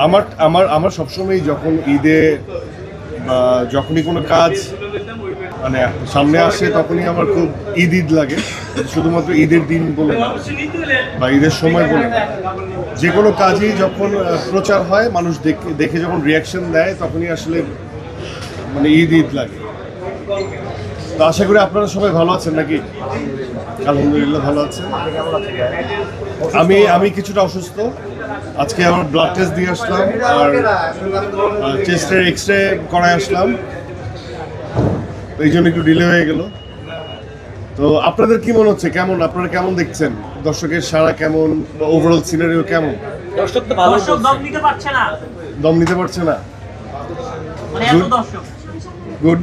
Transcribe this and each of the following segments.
আমার আমার আমার সবসময় যখন ঈদে বা যখনই কোনো কাজ মানে সামনে আসে তখনই আমার খুব ঈদ ঈদ লাগে। শুধুমাত্র ঈদের দিন বলে না বা ঈদের সময় বলে না, যে কোনো কাজই যখন প্রচার হয় মানুষ দেখে দেখে যখন রিয়াকশন দেয় তখনই আসলে মানে ঈদ ঈদ লাগে। তো আশা করি আপনারা সবাই ভালো আছেন নাকি? আলহামদুলিল্লাহ ভালো আছেন। আমি কিছুটা অসুস্থ। আজকে আমার ব্লাড টেস্ট দিয়ে আসলাম আর চেস্টের এক্স-রে করায় আসলাম, এই জন্য একটু ডিলে হয়ে গেল। তো আপনাদের কি মনে হচ্ছে, কেমন আপনারা কেমন দেখছেন, দর্শকের সাড়া কেমন, ওভারঅল সিনারিও কেমন? দর্শক তো ভালো, দর্শক দম নিতে পারছে না, দম নিতে পারছে না, মানে এত দর্শক। গুড।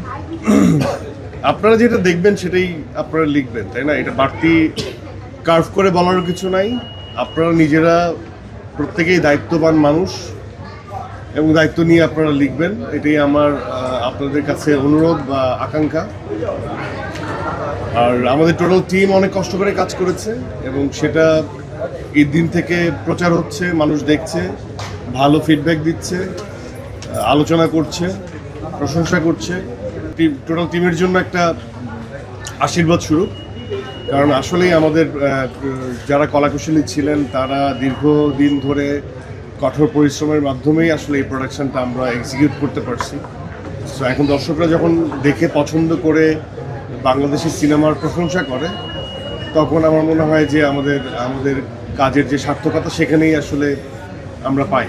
আপনারা যেটা দেখবেন সেটাই আপনারা লিখবেন, তাই না? এটা বাড়তি কার্ভ করে বলারও কিছু নাই। আপনারা নিজেরা প্রত্যেকেই দায়িত্ববান মানুষ এবং দায়িত্ব নিয়ে আপনারা লিখবেন, এটাই আমার আপনাদের কাছে অনুরোধ বা আকাঙ্ক্ষা। আর আমাদের টোটাল টিম অনেক কষ্ট করে কাজ করেছে এবং সেটা ঈদ দিন থেকে প্রচার হচ্ছে, মানুষ দেখছে, ভালো ফিডব্যাক দিচ্ছে, আলোচনা করছে, প্রশংসা করছে। টোটাল টিমের জন্য একটা আশীর্বাদ স্বরূপ, কারণ আসলেই আমাদের যারা কলাকুশলী ছিলেন তারা দীর্ঘদিন ধরে কঠোর পরিশ্রমের মাধ্যমেই আসলে এই প্রোডাকশনটা আমরা এক্সিকিউট করতে পারছি। সো এখন দর্শকরা যখন দেখে পছন্দ করে বাংলাদেশি সিনেমার প্রশংসা করে তখন আমার মনে হয় যে আমাদের কাজের যে সার্থকতা সেখানেই আসলে আমরা পাই।